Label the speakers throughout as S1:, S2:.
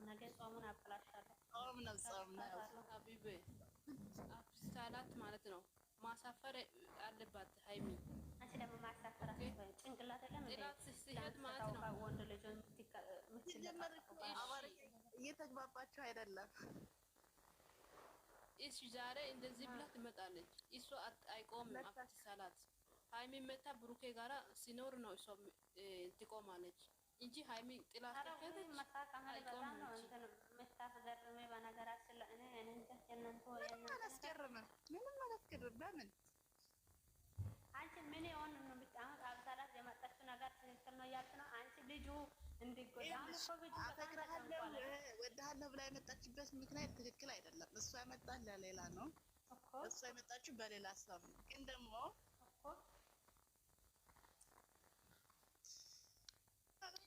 S1: ነገ ጾሙን አበላሻለሁ።
S2: ጾም ነው
S3: ሀቢቤ አብሳላት ማለት ነው። ማሳፈር አለባት ሀይሚ።
S1: አንቺ ደግሞ ማሳፈር ጭንቅላት የለም እንዴ?
S3: ሲሄድ ማለት ነው
S1: ወንድ ልጅ
S2: እየተግባባችሁ አይደለም።
S3: እሺ ዛሬ እንደዚህ ብላ ትመጣለች። እሷ አይቆምም። አብሳላት ሀይሚ መታ ብሩኬ ጋራ ሲኖር ነው እሷ ትቆማለች እንጂ ሀይሚ ጥላት ከሄደች አይቆምም።
S1: የምታስገርመኝ በነገራችን ላይ እኔ እንጃ የእናንተ
S2: ምንም አላስገርምም። በምን
S1: አንቺ ምን የሆን ነው ብታመጣ አብሳላት የመጣችው ነገር ትክክል ነው እያልክ ነው አንቺ ልጁ እንዲጎዳ
S2: አፈቅርሃለሁ ወድሃለሁ ብላ የመጣችበት ምክንያት ትክክል አይደለም። እሷ ያመጣች ለሌላ ነው። እሷ የመጣችው በሌላ ሰው ነው። ግን ደግሞ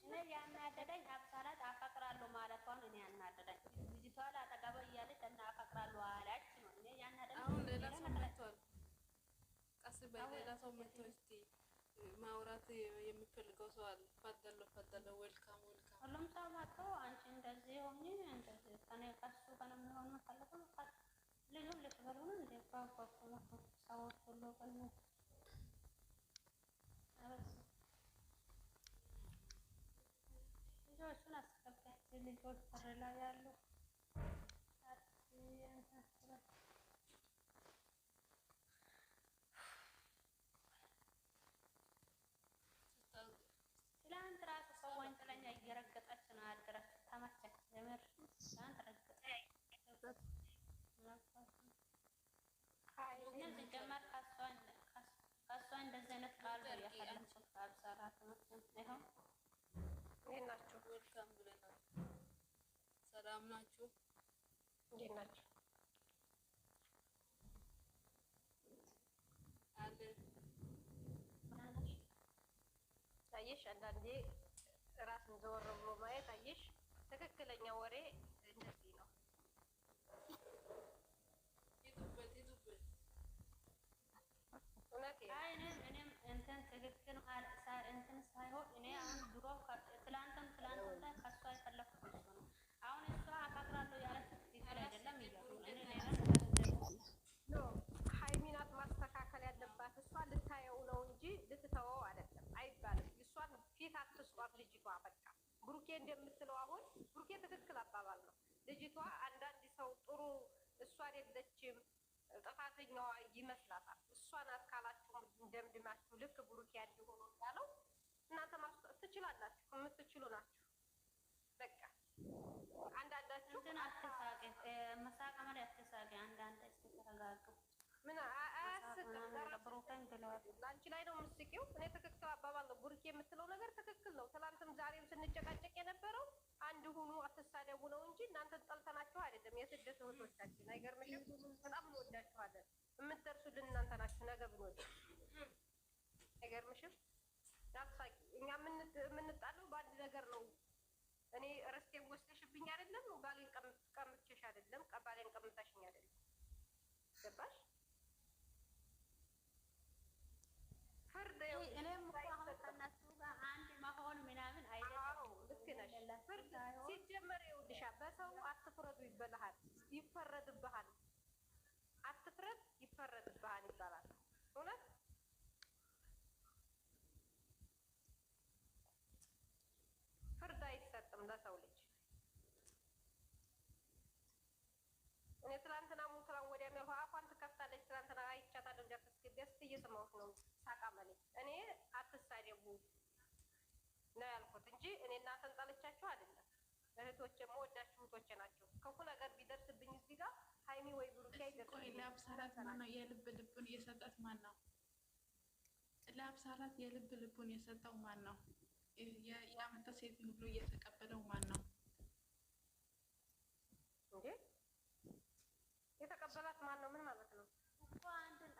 S1: እኔ ያናደደኝ አብሳላት አፈቅራለሁ ማለቷን እኔ ያናደደኝ ልጅቷ ላጠገባ እያለች እና አፈቅራለሁ አላች ነው እኔ ያናደደኝ።
S3: አሁን ሌላ ሰው መጥቷል። ቀስ በሌላ ሰው መጥቶ እስቲ ማውራት የሚፈልገው ሰው አለ። ፈደለው ዌልካም
S1: ሁሉም ሰው መጥቶ አንቺ እንደዚህ ሆኚ እንደዚህ ከኔ ከሱ ጋር የሚሆን መፈለጉ ልጁን ልትበሉ ነው እንዴ? ሰዎች ሁሉ ቀን ልጆቹን አስገባች። ልጆች በር ላይ ያሉ ትላንት ራሱ ሰው ወንጀለኛ እየረገጠች ነው ያደረች። ተመቸኝ የምር ትላንት ረገጠች። እኔም ሲጀመር ከእሷ እንደዚህ አይነት ቃል ነው የፈለኩት። አብሳላት ይኸው
S4: እንዴት ናችሁ?
S3: ዌልካም ብለናል። ሰላም ናችሁ?
S4: እንዴት ናችሁ? አየሽ አንዳንዴ ራስን ዘወር ብሎ ማየት አየሽ፣ ትክክለኛ ወሬ እንደዚህ ነው።
S1: እኔም እንትን ትክክል እንትን ሳይሆን እኔ አሁን ድሮ ትላንትም ላይ ከእሷ የፈለኩት እሱ ነው። አሁን እሷ አፈቅራለሁ ያለች ትክክል አይደለም እያሉ
S4: ሀይሚ ናት ማስተካከል ያለባት። እሷ ልታየው ነው እንጂ ልትተወው አይደለም አይባልም። እሷን ፊት አትስጧት ልጅቷ። በቃ ብሩኬ እንደምትለው አሁን ብሩኬ ትክክል አባባል ነው። ልጅቷ አንዳንድ ሰው ጥሩ እሷ አይደለችም ጥፋተኛዋ ይመስላታል። እሷ ናት ካላችሁ እንደምድማችሁ ልክ ብሩኬ ያንዲሆኑ ያለው እናንተ ማስጠት ትችላላችሁ። የምትችሉ ናችሁ። በቃ አንዳንዳችሁ
S1: እንትን አትሳቂ፣ መሳቅ ማለት አትሳቂ። አንዳንድ እስኪ ተረጋጉ።
S4: ምን አያስቅም።
S1: ብሩኬን ብለዋል።
S4: ለአንቺ ላይ ነው የምትስቂው። እኔ ትክክል አባባል ነው። ብሩኬ የምትለው ነገር ትክክል ነው። ትናንትም ዛሬም ስንጨቃጨቅ የነበረው አንድ ሁኑ አትሳደቡ ነው እንጂ እናንተን ጠልተናችሁ አይደለም። የስደት እህቶቻችን አይገርምሽም? በጣም እንወዳችኋለን። የምትደርሱልን እናንተ ናችሁ። ነገ ብንወድ አይገርምሽም? ዳሳቂ እኛ የምንጣለው በአንድ ነገር ነው። እኔ ርስቴን ወስደሽብኝ አይደለም፣ ባሌን ቀምቼሽ አይደለም፣ ባሌን ቀምተሽኝ አይደለም። ገባሽ? ፍርድ
S1: እኔም እኮ አሁን ከእነሱ ጋር አንድ መሆን ምናምን አይደለም።
S4: ልክ ነሽ። ፍርድ ሲጀመር ይኸውልሻ፣ በሰው አትፍረዱ ይበልሃል፣ ይፈረድብሃል። አትፍረድ ይፈረድብሃል ይባላል። እውነት ፍርድ አይሰጥም ለሰው ልጅ። እኔ ትላንትና ሙትራን ወዲያ ነው አፏን ትከፍታለች። ትላንትና አይቻታለሁ። ደስ እየሰማሁት ነው ሳቃመለኝ። እኔ አትሳደቡ ነው ያልኩት እንጂ እኔ እናንተን ጠልቻችሁ አይደለም። እህቶቼ የምወዳችሁ እህቶቼ ናቸው። ክፉ ነገር ቢደርስብኝ እዚህ ጋር ሀይሚ ወይ ብሩኬ አይደርስብኝ።
S5: ለአብሳላት ማነው የልብ ልቡን እየሰጣት? ማን ነው ለአብሳላት የልብ ልቡን የሰጠው? ማን ነው የአመጣ ሴት ሁሉ እየተቀበለው? ማን ነው
S4: እንዴ? የተቀበላት ማን ነው? ምን ማለት ነው?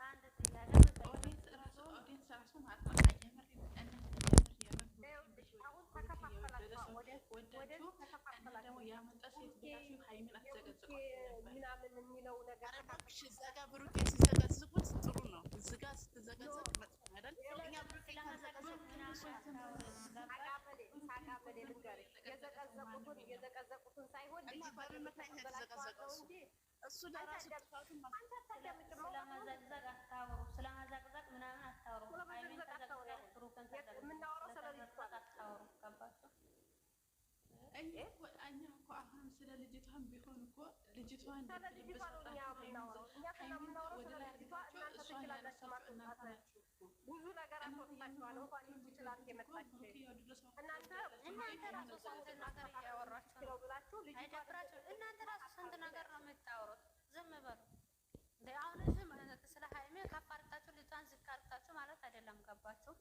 S1: አንድ ጥያቄ
S5: ኦዲንስ ራሱ ማለት ነው።
S4: አሁን ተከፋፈላችሁ።
S5: ደግሞ ያመጣ ሴት ብላችሁ ሀይሚን አትዘገዝቁ
S4: ምናምን የሚለው ነገር
S2: እባክሽ እዛ ጋር ብሩኬ ሲዘገዝቁት ጥሩ ነው። እዚህ ጋር ስትዘገዘቅ መጥፎ አይደል? እኛ ብሩኬ
S4: ሳቃበሌ ልንገርሽ፣ የዘቀዘቁትን ሳይሆን
S2: ምክንያት የተዘቀዘቀው እሱ ለራሱ ጥፋቱን
S1: ስለመዘግዘግ አታውሩ፣ ስለመዘግዘግ ምናምን አታውሩ። ሃይሚን ተዘግዘግ ብሩክን
S4: የምናወራው ስለ ልጅቷ
S1: አታውሩ። ገባችሁ?
S5: እኛ እኮ አሁን ስለ ልጅቷን ቢሆን እኮ ልጅቷን
S4: ስለ ልጅቷ ነው እኛ የምናወራው። እኛ ስለምናወራው ስለ ልጅቷ እናንተ ትችላላችሁ ማስወጣት ብዙ ነገር አስወጥታችኋል። እንኳን ይህቺ ትላንት የመጣች እናንተ ራሱ ስንት ነገር እያወራችሁ ነው ብላችሁ
S1: አይደብራችሁ? እናንተ ራሱ ስንት ነገር ነው የምታወሩት። ዝም በሉ እንደ አሁን ዝም ስለ ሃይሜ ከፍ አድርጋችሁ ልጅቷን ዝቅ አድርጋችሁ ማለት አይደለም። ገባችሁ?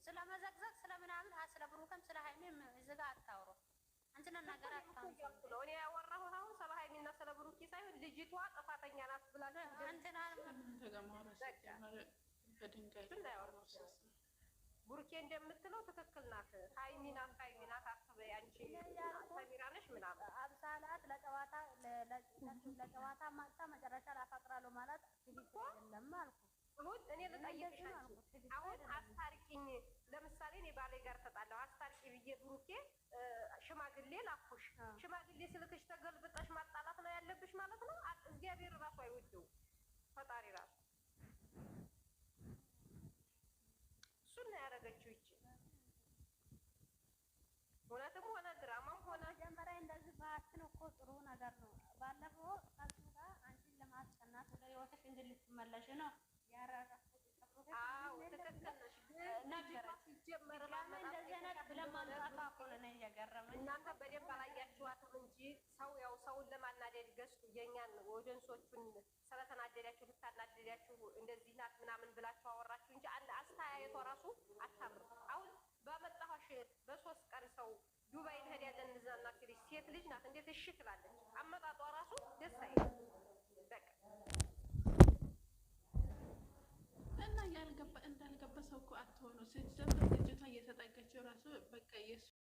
S1: ስለመዘግዘግ ስለምናምን ስለ ብሩክም ስለ ሃይሜም እዚህ ጋር አታውሩ። እንትን ነገር አታውሩ።
S4: እኔ ያወራሁት አሁን ስለ ሃይሜና ስለ ብሩክ ሳይሆን ልጅቷ ጥፋተኛ ናት ብላችሁ
S1: እንትና
S4: ብሩኬ እንደምትለው ትክክል ናት። ሃይሚ ናት አትበይ አንቺ ሰሚራ ነሽ ምናምን
S1: አብሳላት ለጨዋታ ማጥታ መጨረሻ ላፈቅራለሁ ማለት ትክክል አይደለም አልኩ።
S4: አሁን እኔ ልጠይቅሽ አሁን አስታርቂኝ። ለምሳሌ እኔ ባሌ ጋር ተጣላሁ አስታርቂ ብዬ ብሩኬ ሽማግሌ ላኩሽ። ሽማግሌ ስልክሽ ተገልብጠሽ ማጣላት ነው ያለብሽ ማለት ነው። እግዚአብሔር ራሱ አይወደውም፣ ፈጣሪ ራሱ እሱን ነው ያደረገችው። ይቺ እውነትም ሆነ ድራማም ሆነ
S1: መጀመሪያ እንደዚህ ባትን እኮ ጥሩ ነገር ነው። ባለፈው ከሱ ጋር አንቺን ለማስቀናት ወደ ህይወትሽ እንድትመለሽ ነው ያራራኩት።
S4: አዎ ትክክል ነሽ። እናንተ በደንብ አላያችኋትም እንጂ ሰውን ለማናደድ ገዝቱ የእኛን ወደንሶቹን ስለተናደዳችሁ ልታናደዳችሁ እንደዚህ ናት ምናምን ብላችሁ አወራችሁ እንጂ አስተያየቷ ራሱ አታምርም። አሁን ባመጣኋሽ በ3 ቀን ሰው ዱባይ እንሄዳለን እንዝናና ሲልሽ ሴት ልጅ ናት እንዴት እሺ ትላለች? አመጣጧ ራሱ ደስ አይልም። በቃ
S5: እና እንዳልገባ ሰው እኮ አትሆኑ። ስትጀምር ልጅቷ እየተጠጋችው ራሱ በቃ የእሷ